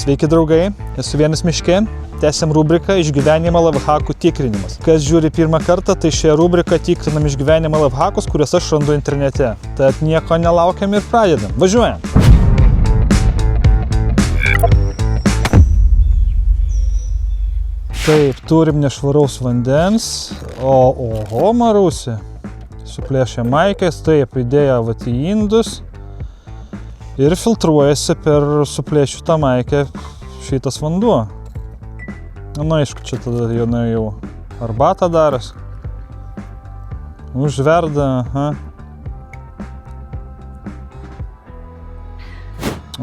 Sveiki draugai, esu Vienas Miške, tęsiam rubriką Išgyvenimo lifehakų tikrinimas. Kas žiūri pirmą kartą, tai šioje rubrikoje tikrinam išgyvenimo lifehakus, kuriuos aš randu internete. Tad nieko nelaukiam ir pradedam. Važiuojam! Taip, turim nešvaraus vandens. Oho, Marusi. Suplėšė maikės, taip, įdėjo vat į indus. Ir filtruojasi per suplėšytą maikę šitas vanduo. Na, aišku, čia tada jau arbatą daras. Užverda, aha.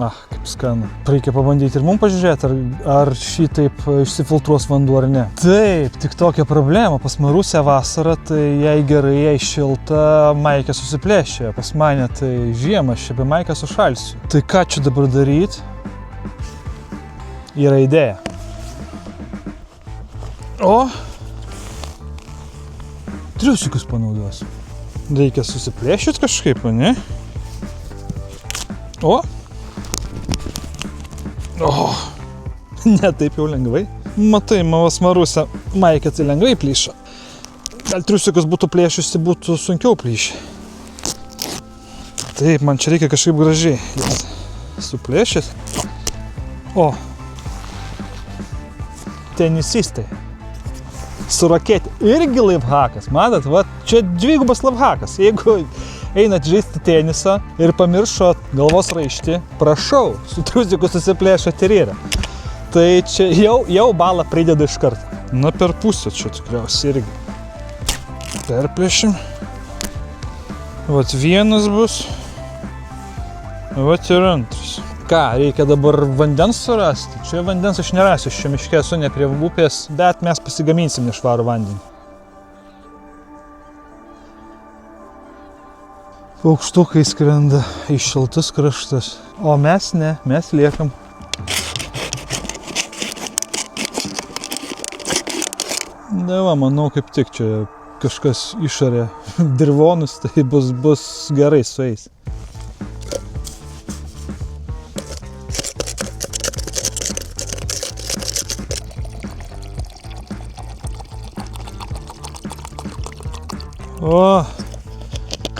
Kaip skanu. Reikia pabandyti ir mums pažiūrėti, ar šitaip išsifiltruos vanduo ar ne. Taip, tik tokia problema. Pas Marusę vasarą, tai jai gerai, jai šilta, maikė susiplėšė. Pas mane tai žiemą, aš čia be maikę sušalsiu. Tai ką čia dabar daryti? Yra idėja. Triusikus panaudosiu. Reikia susiplėšyti kažkaip, ne? Ne taip jau lengvai. Matai, mavas Marusė maikė tai lengvai plyšo. Gal triusikus būtų plėšiusi, būtų sunkiau plyšę. Taip, man čia reikia kažkaip gražiai suplėšyti. Tenisistai. Su raketė. Irgi lifehakas. Matot, va, čia dvigubas lifehakas. Jeigu einat žaisti tenisą ir pamiršot galvos raištį, prašau, su triusiku susiplėšot ir yra. Tai čia jau balą pridedu iš karto. Na, per pusę čia tikriausiai irgi. Perplėšim. Vat vienas bus. Vat ir antras. Ką, reikia dabar vandens surasti? Čia vandens aš nerasiu, čia miške esu ne prie upės, bet mes pasigaminsim nešvarų vandenį. Paukštukai skrenda į šiltus kraštus, o mes ne, mes liekam. Na va, manau kaip tik čia kažkas išarė dirvonus, tai bus gerai su jais.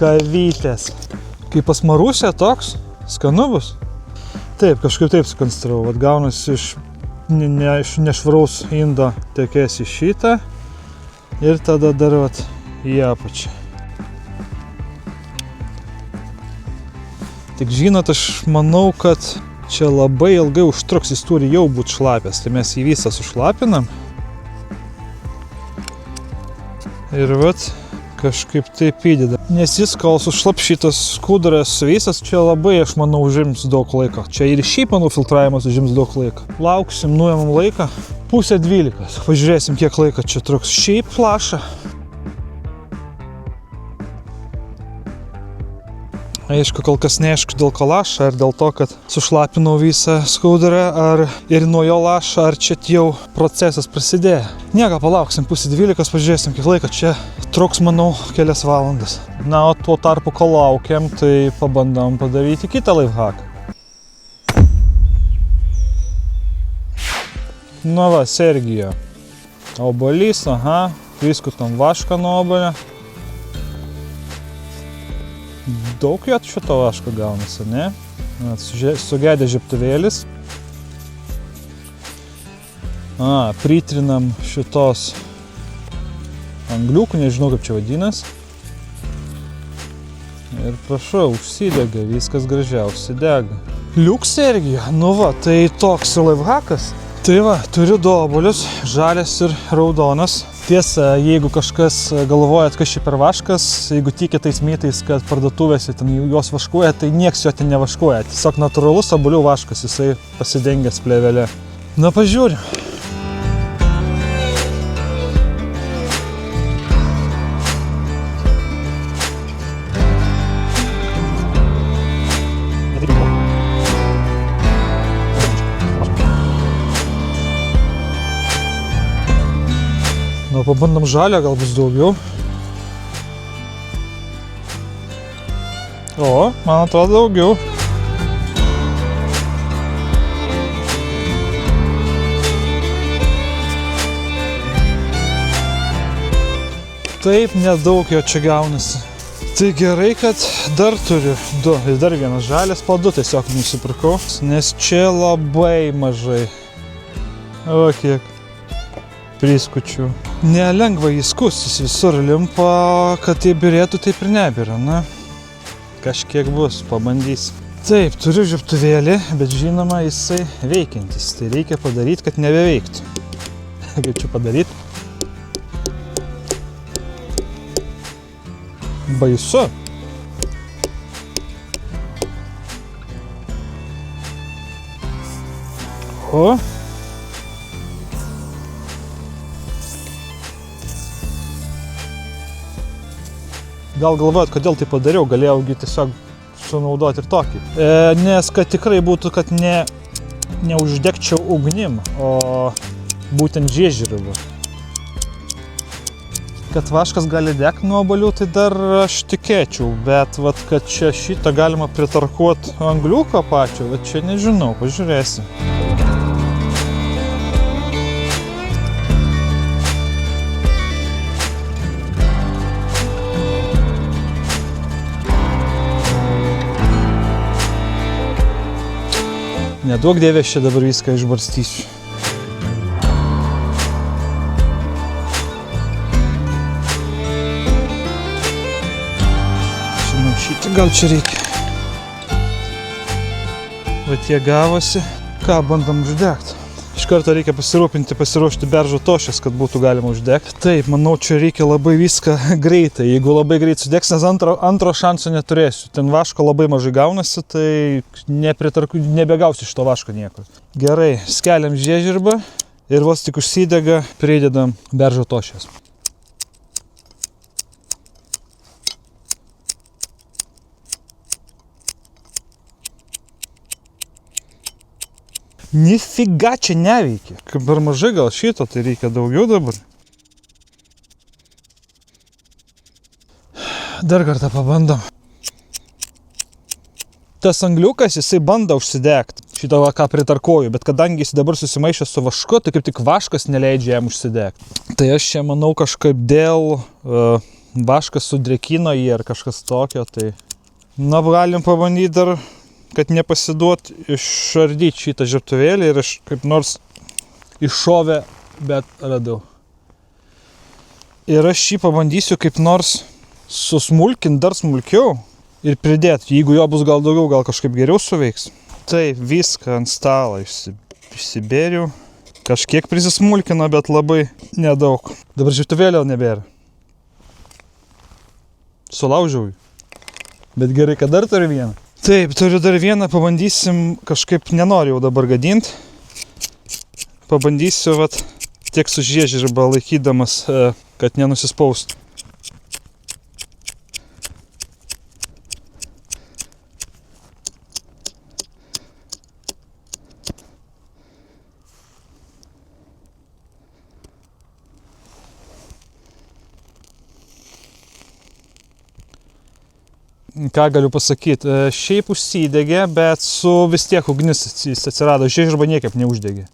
Kavytės. Kaip pas Marusę toks, skanu bus. Taip, kažkaip taip sukonstravau. Vat gaunasi iš nešvaraus indo tekės į šitą ir tada dar vat į apačią. Tik žinot, aš manau, kad čia labai ilgai užtruks, jis turi jau būti šlapės, tai mes jį visą sušlapinam. Ir vat kažkaip taip įdeda. Nes jis, kol sušlapšytas skuduras visas, čia labai, aš manau, užims daug laiko. Čia ir šiaip, manau, filtravimas užims daug laiko. Lauksim, nuėmam laiką. 11:30. Pažiūrėsim, kiek laiko čia truks. Šiaip flaša. Aišku, kol kas neaišku dėl ko laša, ar dėl to, kad sušlapinau visą skudurą, ar ir nuo jo laša, ar čia jau procesas prasidėjo. Nieko, palauksim 11:30, pažiūrėsim, kiek laiko čia truks, manau, kelias valandas. Na, o tuo tarpu, kol laukiam, tai pabandom padaryti kitą lifehaką. Nu va, Sergijo. Obuolys, aha, priskutam vašką nuo obuolio. Daug jo šito vaško gaunasi, ne? Sugedė žiebtuvėlis. Pritrinam šitos angliukų, nežinau kaip čia vadinas. Ir prašau, užsidega, viskas gražiausiai dega. Liuk Sergijo, nu va, tai toks lifehakas. Tai va, turiu du obuolius, žalias ir raudonas. Tiesa, jeigu kažkas galvojat, kas čia per vaškas, jeigu tikit tais mitais, kad parduotuvėse ten juos vaškuoja, tai nieks jo ten nevaškuoja. Tiesiog natūralus obuolių vaškas, jisai pasidengęs plėvelė. Na, pažiūrim. Nu, pabandom žalio, gal bus daugiau. O, man atrodo daugiau. Taip nedaug jo čia gaunasi. Tai gerai, kad dar turiu 2 ir dar vienas žalias, po 2 tiesiog nusipirkau, nes čia labai mažai. O kiek priskučių. Nelengva jis skustis, visur limpa, kad tai birėtų, taip ir nebėra, na. Kažkiek bus, pabandys. Taip, turiu žiebtuvėlį, bet žinoma, jisai veikiantis, tai reikia padaryti, kad nebeveiktų. Kaip čia padaryti? Baisu. O. Gal galvojat, kodėl tai padariau, galėjau tiesiog sunaudoti ir tokį. Nes kad tikrai būtų, kad neuždegčiau ugnim, o būtent žiežirbą. Kad vaškas gali degti nuo obuolių, tai dar aš tikėčiau, bet vat, kad čia šitą galima pritarkuoti angliuko pačio, bet čia nežinau, pažiūrėsim. Neduok dievė, aš čia dabar viską išbarstysiu. Gal čia reikia. Vat jie gavosi. Ką, bandom uždegti. Iš karto reikia pasiruošti beržo tošės, kad būtų galima uždegti. Taip, manau, čia reikia labai viską greitai. Jeigu labai greit sudegs, nes antro šanso neturėsiu. Ten vaško labai mažai gaunasi, tai nebegausiu iš to vaško nieko. Gerai, skeliam žiežirbą ir vos tik užsidega, pridedam beržo tošės. Nifiga čia neveikia. Kaip per mažai gal šito, tai reikia daugiau dabar. Dar kartą pabandom. Tas angliukas, jisai bando užsidegti. Šitą ką pritarkoju, bet kadangi jis dabar susimaišė su vašku, tai kaip tik vaškas neleidžia jam užsidegti. Tai aš čia manau kažkaip dėl vaškas sudrėkino jį ar kažkas tokio, tai... Na, galim pabandyti dar, kad nepasiduot, išardyti šitą žiebtuvėlį ir aš kaip nors iššovę, bet radau. Ir aš šį pabandysiu kaip nors susmulkinti dar smulkiau ir pridėti. Jeigu jo bus gal daugiau, gal kažkaip geriau suveiks. Taip, viską ant stalo išsibėriau. Kažkiek prisismulkino, bet labai nedaug. Dabar žiebtuvėlio nebėra. Sulaužiau jį. Bet gerai, kad dar turiu vieną. Taip, turiu dar vieną, pabandysim, kažkaip nenoriu jau dabar gadinti. Pabandysiu, vat, tiek su žiežirba laikydamas, kad nenusispaustų. Ką galiu pasakyti, šiaip užsidegė, bet su vis tiek ugnis jis atsirado, žiežirba niekaip neuždegė.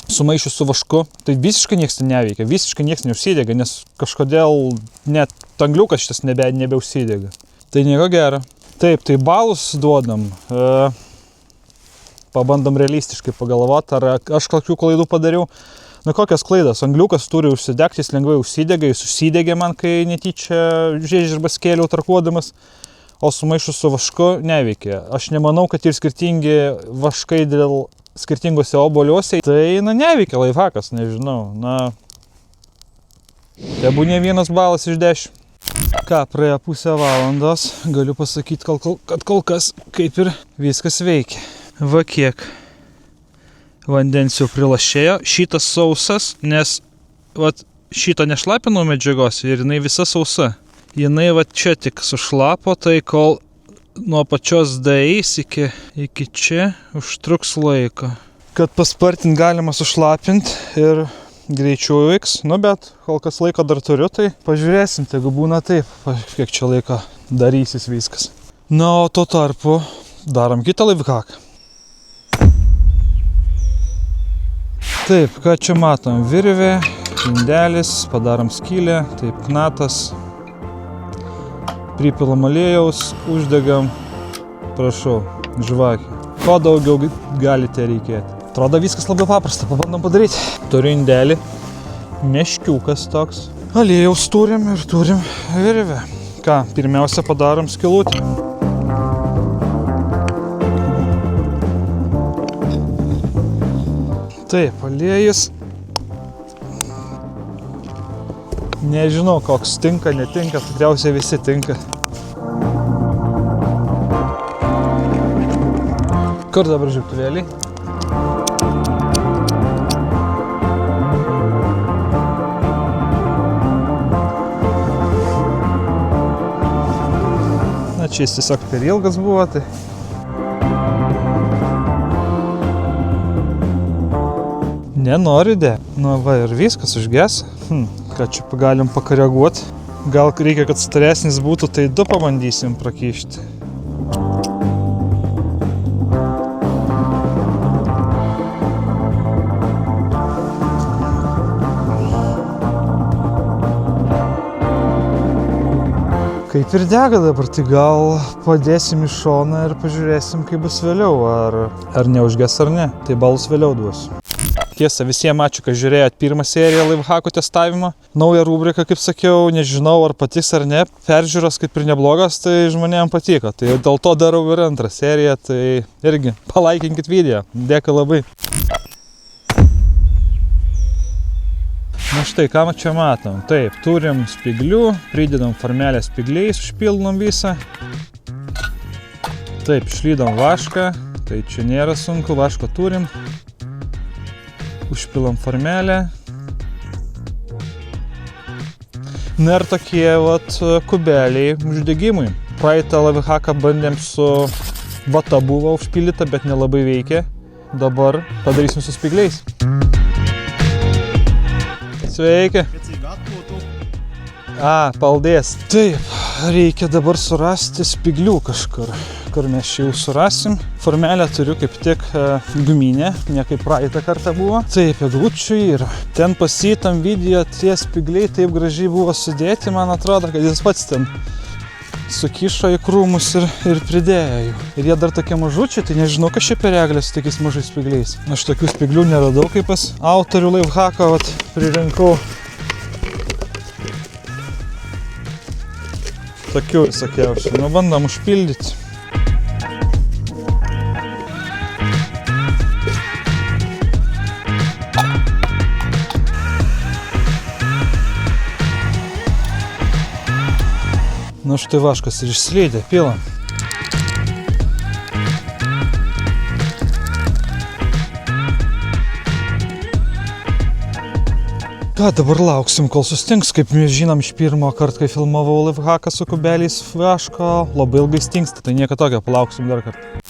Sumaišius su vašku, tai visiškai nieks neveikia, visiškai nieks neužsidega, nes kažkodėl net angliukas šitas nebeužsidega. Tai nieko gero. Taip, tai balus duodam. Pabandom realistiškai pagalvoti, ar aš kokių klaidų padariau. Na kokias klaidas, angliukas turi užsidegti, jis lengvai užsidega, jis užsidegė man, kai netyčia žiežirbas kėliau tarkuodamas. O sumaišus su vašku neveikia. Aš nemanau, kad ir skirtingi vaškai dėl skirtingose obuoliuose. Tai, neveikia laifhakas, nežinau. Tebūnie 1 balas iš 10. Ką, praėjo pusę valandos, galiu pasakyti, kad kol kas kaip ir viskas veikia. Va kiek vandens jau prilašėjo. Šitas sausas, nes šito nešlapinau medžiagos ir jinai visa sausa. Jinai va čia tik sušlapo, tai kol nuo pačios daeis iki čia užtruks laiko. Kad paspartint galima sušlapinti ir greičiau veiks, bet kol kas laiko dar turiu, tai pažiūrėsim, tegu būna taip, kiek čia laiko darysis viskas. O tuo tarpu darom kitą laifhaką. Taip, ką čia matom, virvė, indelis, padarom skylę, taip knatas. Pripilam aliejaus, uždegam, prašau, žvakį. Ko daugiau galite reikėti. Atrodo viskas labai paprasta, pabandom padaryti. Turiu indelį, meškiukas toks. Aliejaus turim ir turim virvę. Ką, pirmiausia padarom skylutę. Taip, aliejus. Nežinau, koks tinka, netinka, tikriausiai visi tinka. Kur dabar žiūrėtuvėliai? Na, čia jis tiesiog per ilgas buvo, tai... Nenori dė. Nu va ir viskas užges. Ką čia galim pakoreguoti. Gal reikia, kad storesnis būtų, tai 2 pabandysim prakišti. Kaip ir dega dabar, tai gal padėsim į šoną ir pažiūrėsim, kaip bus vėliau, ar neužges ar ne. Tai balus vėliau duosiu. Tiesa, visiems ačiū, kad žiūrėjot pirmą seriją laifhakų testavimo. Nauja rubrika, kaip sakiau, nežinau, ar patiks ar ne. Peržiūros kaip ir neblogas, tai žmonėms patiko. Tai dėl to darau ir antrą seriją, tai irgi palaikinkit video. Dėkui labai. Na štai, ką čia matom. Taip, turim spiglių, pridedam formelę spigliais, užpildom visą. Taip, išlydom vašką, tai čia nėra sunku, vaško turim. Užpilam formelę. Na ir tokie vat kubeliai uždegimui. Praeitą laifhaką bandėm su vata buvo užpildyta, bet nelabai veikė. Dabar padarysim su spigliais. Sveiki. Paldies. Taip, reikia dabar surasti spiglių kažkur. Kur mes čia jau surasim. Formelę turiu kaip tik guminę, ne kaip praeitą kartą buvo. Taip, eglučių yra. Ten pasitam video, tie spigliai taip gražiai buvo sudėti, man atrodo, kad jis pats ten sukišo į krūmus ir pridėjo jų. Ir jie dar tokie mažučiai, tai nežinau, kas čia per eglės su tokiais mažais spigliais. Aš tokių spiglių neradau, kaip pas autorių laifhako, vat pririnkau. Tokių visokiausių. Nu, bandom užpildyti. Nu štai vaškas ir išslydė, pilam. Ką dabar lauksim, kol sustings, kaip mes žinom iš pirmo karto, kai filmavau laifhaką su kubeliais vaško, labai ilgai stingsta, tai nieko tokio, palauksim dar kartą.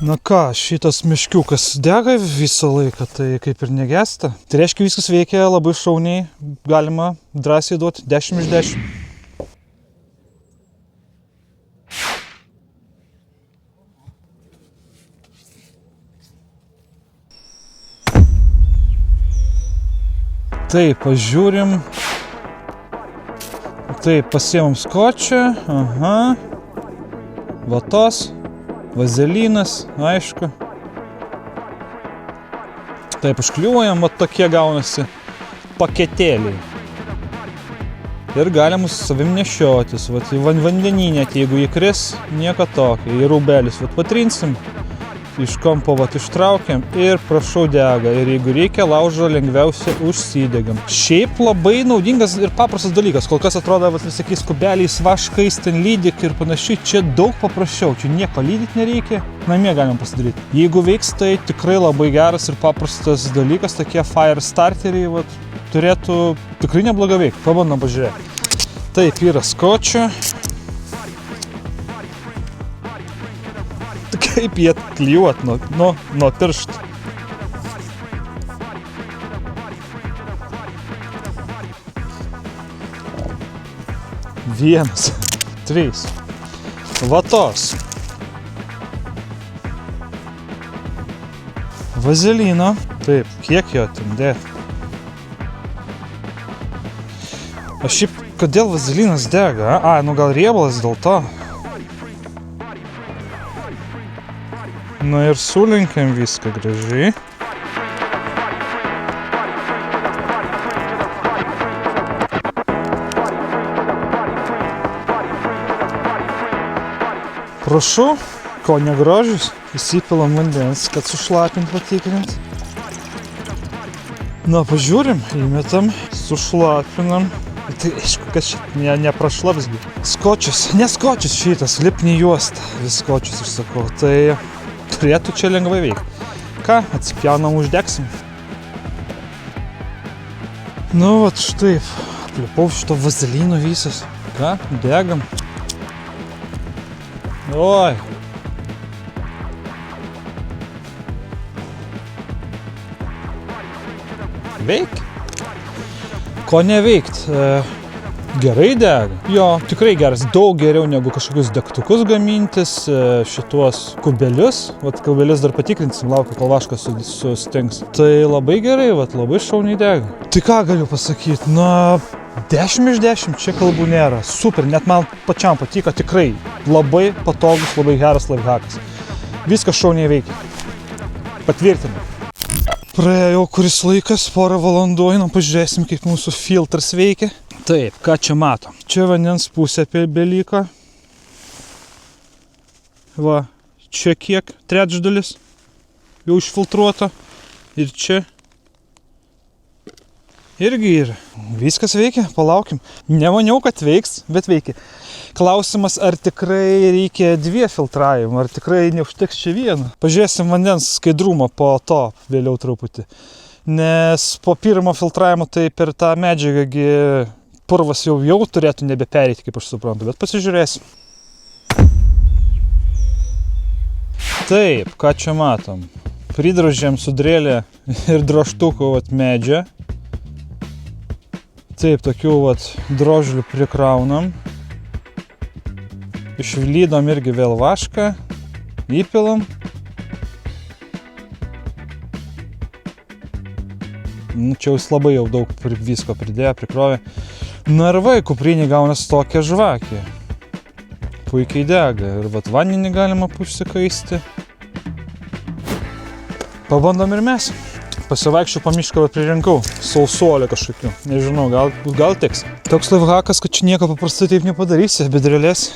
Na ką, šitas meškiukas dega visą laiką, tai kaip ir negesta. Tai reiškia, viskas veikia labai šauniai, galima drąsiai duoti 10 iš 10. Taip, pažiūrim. Taip, pasiemam skočią. Aha. Vatos. Vazelinas, aišku. Taip, užkliuojam, va tokie gaunasi paketėliai. Ir galim su savim nešiotis. Vat į vandeninę, jeigu įkris, nieko tokio. Į rūbelis, vat patrinsim. Iš kampo vat ištraukiam ir prašau dega. Ir jeigu reikia, laužo lengviausiai užsidegam. Šiaip labai naudingas ir paprastas dalykas. Kol kas atrodo visokiais kubeliais, vaškais, ten lydik ir panašiai. Čia daug paprasčiau. Čia nieko lydyti nereikia. Namie galim pasidaryti. Jeigu veiks, tai tikrai labai geras ir paprastas dalykas. Tokie fire starteriai vat, turėtų tikrai neblogai veikti. Pabandom pažiūrėti. Taip, yra skočio. Kaip jie klijuot nuo pirštų. Vienas, 3. Vatos. Vazelino. Taip, kiek jo ten dėti? Aš šiaip Kodėl vazelinas dega? Nu gal riebalas dėl to. Ir sulenkiam viską gražiai. Prašau, ko negrožius, įsipilam vandens, kad sušlapint patikrint. Pažiūrim, įmetam, sušlapinam. Tai aišku, kad šit neprašlapsgi. Skočius, ne skočius šitas, lipni juosta, vis skočius aš sakau. Tai turėtų čia lengvai veikti. Ką, atsipjaunam, uždegsim. Vat štai, aplipau šito vazelino visas. Ką, degam. Oi. Veik? Ko neveikt? Gerai dega. Jo, tikrai geras. Daug geriau negu kažkokius degtukus gamintis, šituos kubelius. Kubelius dar patikrinsim, laukiu, kol vaškas sustings. Tai labai gerai, labai šauniai dega. Tai ką galiu pasakyti? 10 iš 10 čia kalbų nėra. Super, net man pačiam patiko, tikrai labai patogus, labai geras lifehakas. Viskas šauniai veikia. Patvirtinu. Praėjo kuris laikas, porą valandų, einam pažiūrėsim, kaip mūsų filtras veikia. Taip, ką čia matom? Čia vandens pusė beliko. Čia kiek? Trečdalis jau išfiltruota. Ir čia irgi yra. Viskas veikia, palaukim. Nemaniau, kad veiks, bet veikia. Klausimas, ar tikrai reikia 2 filtravimų, ar tikrai neužteks čia vieno. Pažiūrėsim vandens skaidrumą po to vėliau truputį. Nes po pirmo filtravimo tai per tą medžiagą purvas jau turėtų nebepereiti, kaip aš suprantu, bet pasižiūrėsim. Taip, ką čia matom? Pridrožėm sudrėlę ir drožtukų medžią. Taip, tokių drožlių prikraunam. Išvlydom irgi vėl vašką, įpilam. Čia jūs labai jau daug visko pridėjo, prikrovė. Ir kuprinį gaunasi tokia žvakė. Puikiai dega. Ir vandenį galima užsikaisti. Pabandom ir mes. Pasivaikščiau po mišką, pririnkau sausuolį kažkokių. Nežinau, gal tiks. Toks lifehakas, kad čia nieko paprastai taip nepadarysi, bedrelės.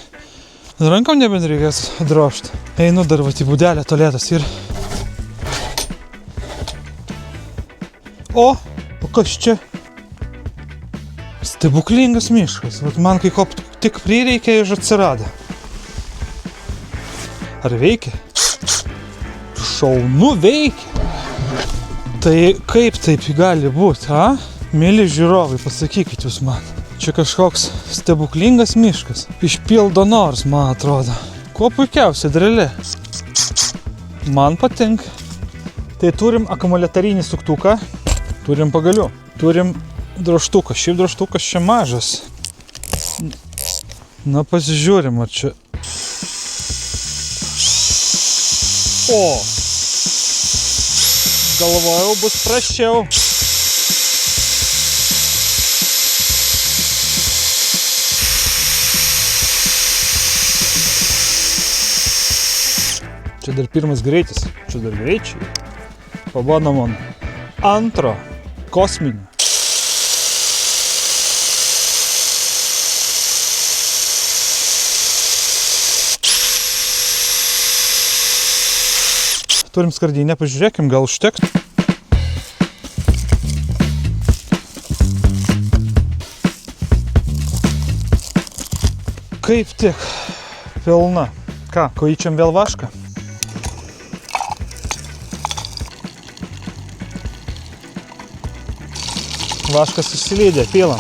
Rankom nebent reikės drožti. Einu dar į būdelę tualetas ir... O kas čia? Stebuklingas miškas. Man kai ko tik prireikė ir atsirado. Ar veikia? Šaunu veikia. Tai kaip taip gali būti, Mėly žiūrovai, pasakykit jūs man. Čia kažkoks stebuklingas miškas. Išpildo nors, man atrodo. Kuo puikiausia drelė. Man patinka. Tai turim akumuliatorinį suktuką. Turim pagalių. Turim drožtuką. Šiaip drožtukas čia mažas. Pasižiūrim, ar čia... O! Galvojau, bus prasčiau. Čia dar pirmas greitis. Čia dar greičiai. Pabandom antro kosminio. Turim skardinę, pažiūrėkim, gal užteks. Kaip tik, pilna. Ką, kojyčiam vėl vašką? Vaškas susilydė, pilam.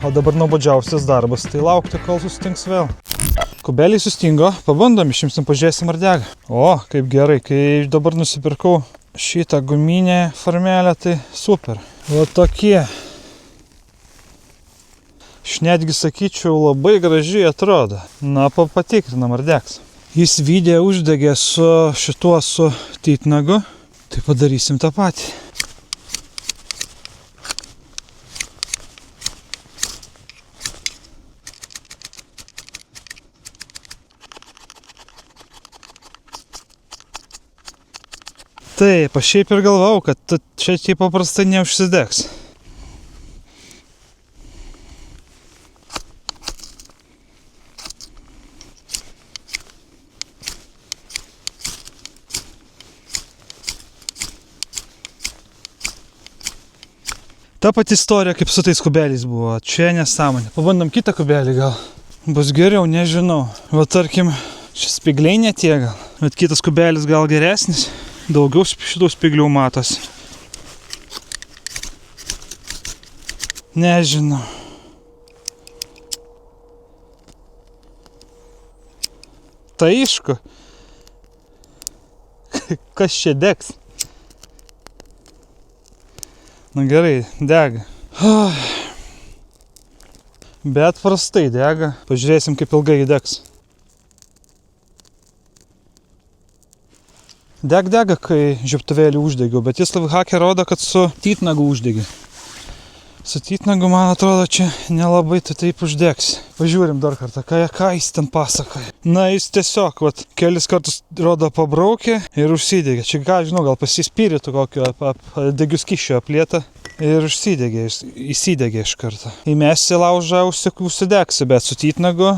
O dabar nuobodžiausias darbas, tai laukti, kol sustings vėl. Kubeliai sustingo, pabandom, išimsim, pažiūrėsim ar dega. O, kaip gerai, kai dabar nusipirkau šitą guminę formelę, tai super. Va tokie. Aš netgi sakyčiau, labai gražiai atrodo. Patikrinam ar degs. Jis video uždegė su šituo su titnagu, tai padarysim tą patį. Taip, aš šiaip ir galvau, kad čia taip paprastai neužsidegs. Ta pati istorija, kaip su tais kubeliais buvo. Čia nesąmonė. Pabandom kitą kubelį gal. Bus geriau, nežinau. Va tarkim, čia spigliai ne tie gal. Bet kitas kubelis gal geresnis. Daugiau šitų spiglių matos. Nežinau. Tai aišku. Kas čia degs? Na gerai, dega. Bet prastai dega. Pažiūrėsim, kaip ilgai degs. Dega, kai žiebtuvėlį uždegiau, bet jis laifhake rodo, kad su titnagu uždegi. Su titnagu, man atrodo, čia nelabai tai taip uždegs. Pažiūrim dar kartą, ką jis ten pasakoja. Na, jis tiesiog, vat, kelis kartus rodo pabraukė ir užsidegė. Čia, ką žinau, gal pasispyritų kokio degių skysčio aplietą ir užsidegė, įsidegė iš karto. Įmesi laužą, užsidegsi, bet su titnagu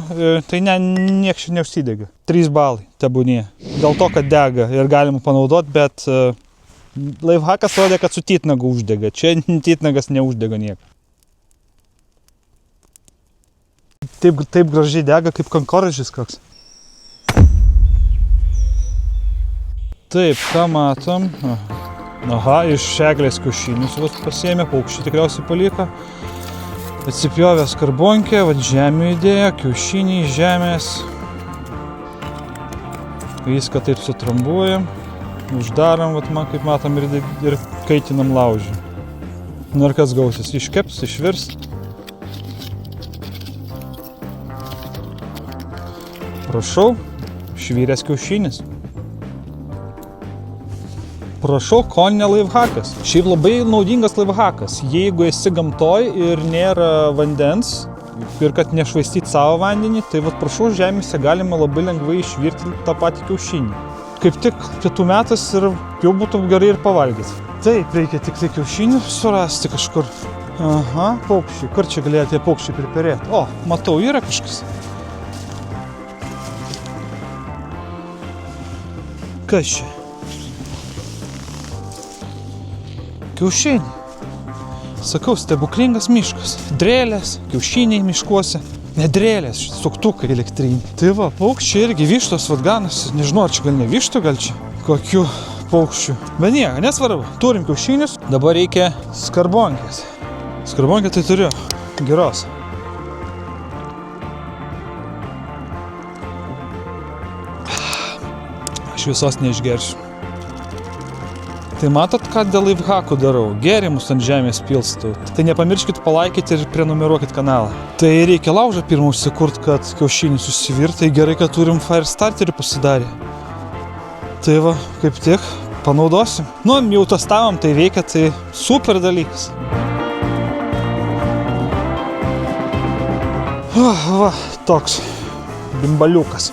tai nieks čia neužsidegė. 3 balai, tebūnie. Dėl to, kad dega ir galima panaudoti, bet laifhakas rodė, kad su titnagu uždega. Čia titnagas neuždega nieko. Taip gražiai dega, kaip kankorėžis koks. Taip, ką matom? Aha, iš eglės kiaušinius pasiėmė, paukščiai tikriausiai paliko. Atsipjovė skarbonkę, vat žemių įdėjo, kiaušiniai, žemės. Viską taip sutrambuojam, uždarom, vat, kaip matom, ir kaitinam laužį. Nu ir kas gausis, iškeps, išvirs. Prašau, švyrės kiaušinis. Prašau, ko ne laifhakas. Šiaip labai naudingas laifhakas. Jeigu esi gamtoj ir nėra vandens ir kad nešvaistyti savo vandenį, tai vat prašau, žemėse galima labai lengvai išvirti tą patį kiaušinį. Kaip tik pietų metas ir jau būtų gerai ir pavalgyti. Taip, reikia tik tai kiaušinį surasti kažkur. Aha, paukščiai. Kur čia galėjo tie paukščiai priperėti? O, matau, yra kažkas. Kas čia? Kiaušiniai. Sakau, stebuklingas miškas. Drėlės, kiaušiniai miškuose. Ne drėlės, suktukai elektriniai. Tai va, paukščiai irgi vištos, vat ganasi. Nežinau, ar čia gal ne vištų, gal čia kokių paukščių. Bet nieko, nesvarbu. Turim kiaušinius. Dabar reikia skarbonkės. Skarbonkę tai turiu. Geros. Aš visos neišgersiu. Tai matot, ką dėl laifhakų darau? Gėrimus ant žemės pilstau. Tai nepamirškit palaikyti ir prenumeruokit kanalą. Tai reikia laužą pirmą užsikurt, kad kiaušinį susivirt. Tai gerai, kad turim fire starterį pasidarę. Tai va, kaip tik, panaudosim. Nu, jau testavom, tai veikia, tai super dalykas. Va, toks bimbaliukas.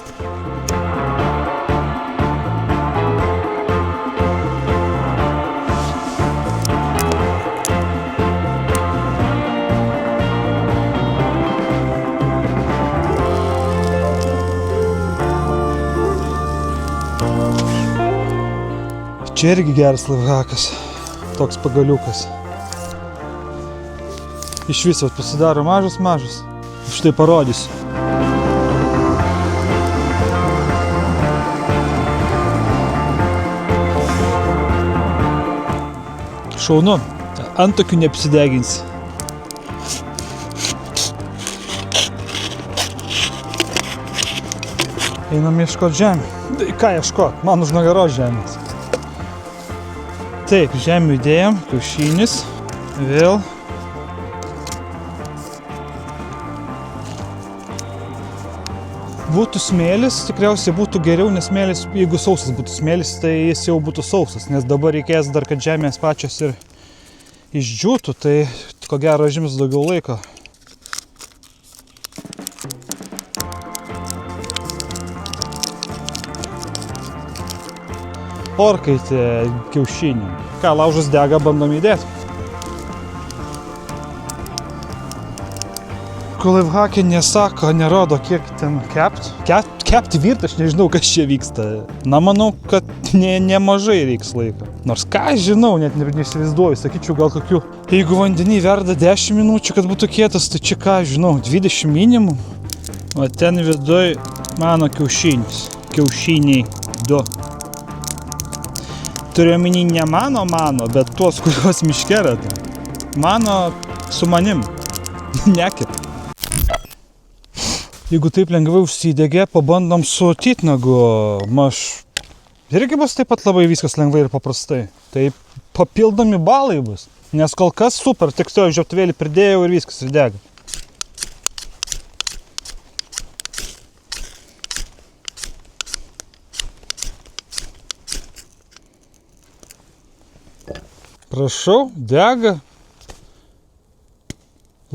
Čia irgi geras laifhakas, toks pagaliukas. Iš viso pasidaro mažas. Štai parodysiu. Šaunu, ant tokių neapsideginsi. Einam ieškot žemę. Tai ką ieškot? Man už nugaros žemės. Taip, žemių įdėjom, kiaušinis, vėl. būtų smėlis, tikriausiai būtų geriau, nes smėlis, jeigu sausas būtų smėlis, tai jis jau būtų sausas, nes dabar reikės dar, kad žemės pačios ir išdžiūtų, tai ko gero užims daugiau laiko. Orkaitė kiaušinių. Ką, laužas dega, bandom įdėti. Laifhake nesako, nerodo, kiek ten kepti virti, aš nežinau, kas čia vyksta. Na, manau, kad nemažai reiks laiko. Nors ką žinau, net neįsivaizduoju, sakyčiau, gal kokių. Jeigu vandenį verda 10 minučių, kad būtų kietas, tai čia ką, žinau, 20 minimum. O ten viduj mano kiaušinis. Kiaušiniai 2. Turiu omeny ne mano, bet tuos, kuriuos miške rado. Mano su manim. Nekip. Jeigu taip lengvai užsidegė, pabandom su titnagu. Irgi bus taip pat labai viskas lengvai ir paprastai. Tai papildomi balai bus. Nes kol kas super, tik to žioptuvėlį pridėjau ir viskas ir dega. Prašau, dega.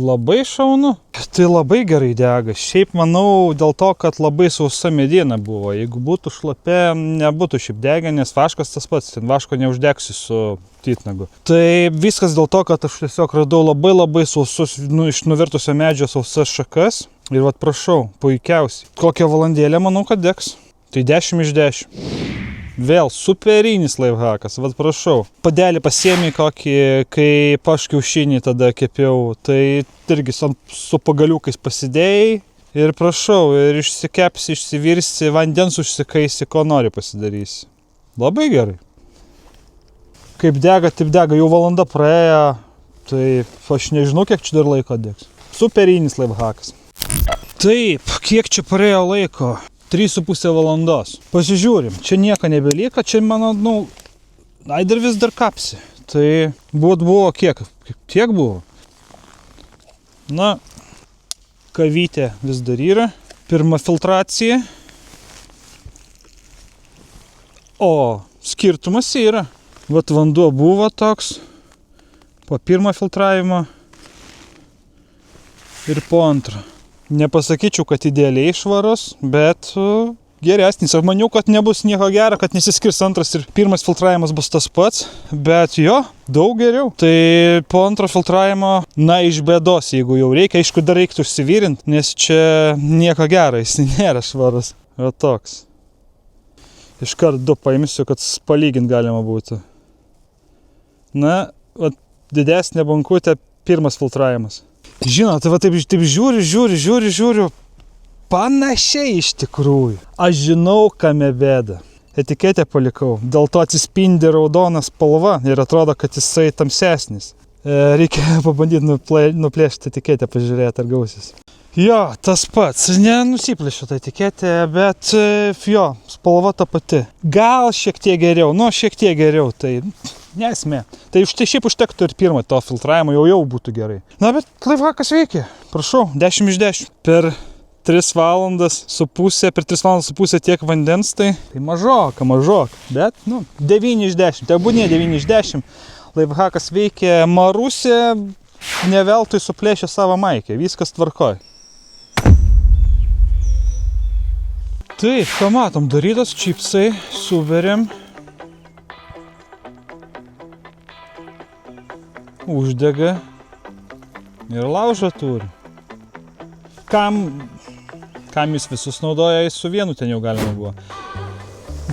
Labai šaunu. Tai labai gerai dega. Šiaip manau dėl to, kad labai sausa mediena buvo. Jeigu būtų šlapia, nebūtų šiaip degę, nes vaškas tas pats. Ten vaško neuždegsi su titnagu. Tai viskas dėl to, kad aš tiesiog radau labai sausus, iš nuvirtusio medžio sausas šakas. Ir vat prašau, puikiausiai. Kokią valandėlę manau, kad degs. Tai 10 iš 10. Vėl superinis laifhakas, vat prašau. Padelį pasiėmė kokį, kai aš kiaušinį tada kepiau, tai irgi su pagaliukais pasidėjai ir prašau, ir išsikepsi, išsivirsi, vandens užsikaisi, ko nori pasidarysi. Labai gerai. Kaip dega, taip dega, jau valanda praėjo, tai aš nežinau, kiek čia dar laiko degs. Superinis laifhakas. Taip, kiek čia praėjo laiko? 3,5 valandos. Pasižiūrim, čia nieko nebelieka, čia mano, dar vis dar kapsi. Tai buvo kiek? Tiek buvo. Na, kavytė vis dar yra. Pirma filtracija. O, skirtumas yra. Vat vanduo buvo toks. Po pirmo filtravimo. Ir po antro. Nepasakyčiau, kad idealiai švarus, bet geresnis. Aš maniau, kad nebus nieko gero, kad nesiskirs antras ir pirmas filtravimas bus tas pats, bet jo, daug geriau. Tai po antro filtravimo, iš bėdos, jeigu jau reikia, aišku, dar reiktų užsivyrinti, nes čia nieko gero, jis nėra švarus. O toks. Iškart 2 paimsiu, kad palygint galima būtų. Na, didesnė bankutė, pirmas filtravimas. Žinot, va taip žiūriu, panašiai iš tikrųjų. Aš žinau, kame bėda. Etiketę palikau, dėl to atsispindi raudona spalva ir atrodo, kad jisai tamsesnis. Reikia pabandyti nuplėšti etiketę, pažiūrėti, ar gausis. Jo, tas pats, nenusiplėšiu tą etiketę, bet jo, spalva ta pati. Gal šiek tiek geriau, tai nesmė. Tai šiaip užtektų ir pirmą to filtravimo, jau būtų gerai. Na, bet laifhakas veikia. Prašau, 10 iš 10. Per 3 valandas su pusė tiek vandens, tai mažoka. Bet, 9 iš 10. Tai būnė 9 iš 10. Laifhakas veikia. Marusė neveltui suplėšė savo maikę. Viskas tvarkoj. Taip, ką matom, darytas čipsai, suveriam. Uždega ir laužą turi. Kam jis visus naudoja, su vienu ten jau galima buvo.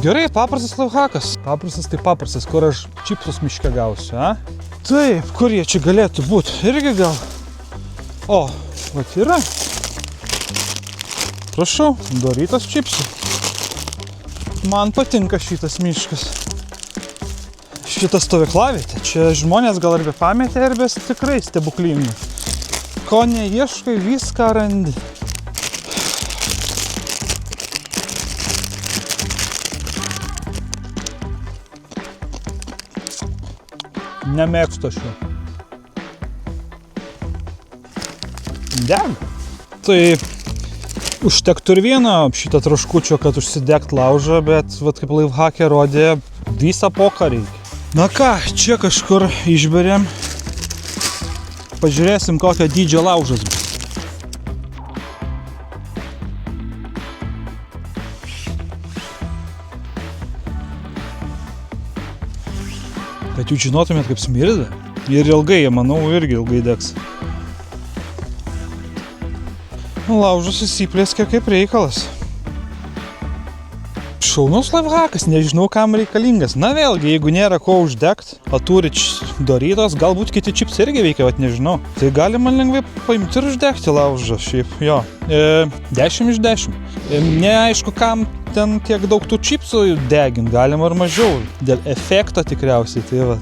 Gerai, paprastas laifhakas. Paprastas tai paprastas, kur aš čipsus miške gausiu, a? Taip, kur jie čia galėtų būti? Irgi gal. O, vat yra. Prašau, darytas čipsų. Man patinka šitas miškas. Šitą stovyklavietę. Čia žmonės gal arba pametė, arba tikrai stebuklingi. Ko neieškai, viską randi. Nemėgstu aš jo. Deg. Tai Užtektų ir vieno šitą traškučio, kad užsidegt laužą, bet vat kaip laifhake rodė, visą poką reikia. Na ką, čia kažkur išberėm. Pažiūrėsim, kokio dydžio laužas bus. Kad jūs žinotumėt, kaip smirda. Ir ilgai, manau, irgi ilgai degs. Laužas įsiplėskė kaip reikalas. Šaunus laifhakas, nežinau kam reikalingas. Na vėlgi, jeigu nėra ko uždegt, o turit Doritos, galbūt kiti čips irgi veikia, vat nežinau. Tai galima lengvai paimti ir uždegti laužą, šiaip, jo. 10 iš 10. Neaišku, kam ten tiek daug tų čipsų degint, galima ir mažiau. Dėl efekto tikriausiai, tai va.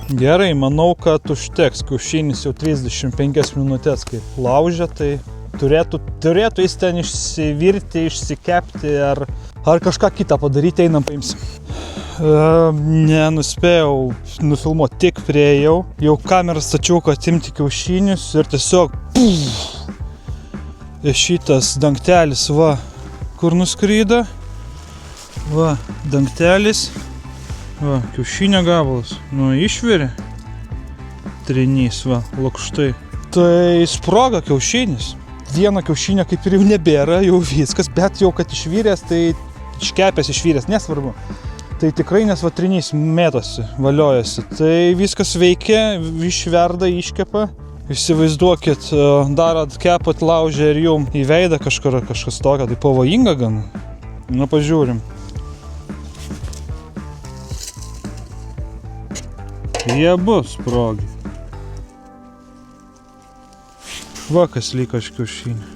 Gerai, manau, kad užteks. Kiaušinis jau 35 minutės kaip laužia, tai turėtų jis ten išsivirti, išsikepti ar kažką kitą padaryti, einam paimsim. Nenuspėjau nufilmuoti, tik priėjau. Jau kamerą stačiau, kad imti kiaušinius ir tiesiog šitas dangtelis, va, kur nuskrydo. Va, dangtelis. Va, kiaušinio gabalas. Nu, išvirė. Trinys, va, lakštai. Tai sproga kiaušinis. Vieno kiaušinio kaip ir jau nebėra, jau viskas, bet jau kad išviręs, tai iškepęs išviręs, nesvarbu. Tai tikrai nes va trinys mėtosi, valiojasi. Tai viskas veikia, išverda, iškepa. Įsivaizduokit, darot, kepat, laužę ir jum į veidą kažkas tokio, tai pavojinga gan. Nu, pažiūrim. Jie bus sprogi. Va, kas liko iš kiaušinių.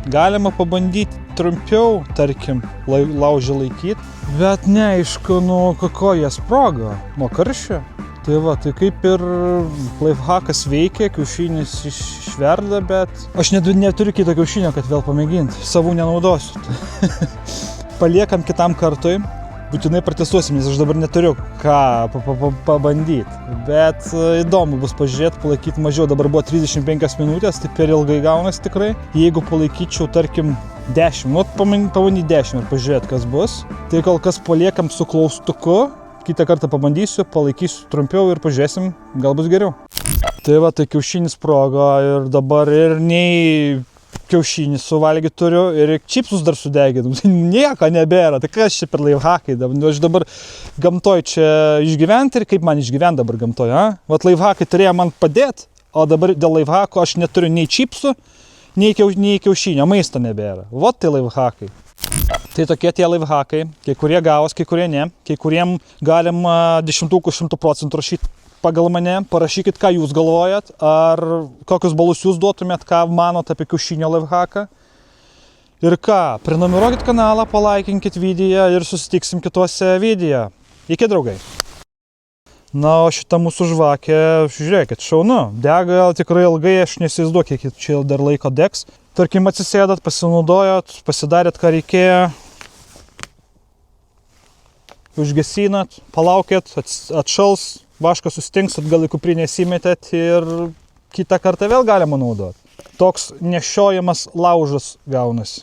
Galima pabandyti trumpiau, tarkim, laužį laikyti, bet neaišku, nu, kako jie sprogo, nuo karščio. Tai va, tai kaip ir laifhakas veikia, kiaušinis išverda, bet aš neturiu kito kiaušinio, kad vėl pamėginti, savų nenaudosiu. Paliekam kitam kartui, būtinai pratestuosim, nes aš dabar neturiu ką pabandyti. Bet įdomu bus pažiūrėti, palaikyti mažiau, dabar buvo 35 minutės, tai per ilgai gaunasi tikrai. Jeigu palaikyčiau, tarkim, 10, nu, pabandyti 10 ir pažiūrėti, kas bus. Tai kol kas paliekam su klaustuku, kitą kartą pabandysiu, palaikysiu trumpiau ir pažiūrėsim, gal bus geriau. Tai va, tai kiaušinis sprogo ir dabar ir nei kiaušinį suvalgyti turiu ir čipsus dar sudeginu. Nieko nebėra, tai kas čia per laifhakai? Aš dabar gamtoj čia išgyventi ir kaip man išgyventi dabar gamtoj, a? Vat laifhakai turėjo man padėti, o dabar dėl laifhako aš neturiu nei čipsų, nei kiaušinio, maisto nebėra. Vat tai laifhakai. Tai tokie tie laifhakai, kai kurie gavos, kai kurie ne, kai kuriem galima 100% rašyti pagal mane, parašykit, ką jūs galvojat, ar kokius balus jūs duotumėt, ką manot apie kiaušinio laifhaką. Ir ką, prenumeruokit kanalą, palaikinkit video ir susitiksim kituose video. Iki, draugai. Na, o šitą mūsų žvakę, žiūrėkit, šaunu. Dega tikrai ilgai, aš neįsivaizduoju, kiek čia dar laiko degs. Tarkim, atsisėdat, pasinaudojot, pasidarėt, ką reikėjo. Užgesinat, palaukėt, atšals. Vaškas sustings, atgal į kuprinę įsimetėt ir kitą kartą vėl galima naudoti. Toks nešiojamas laužas gaunasi.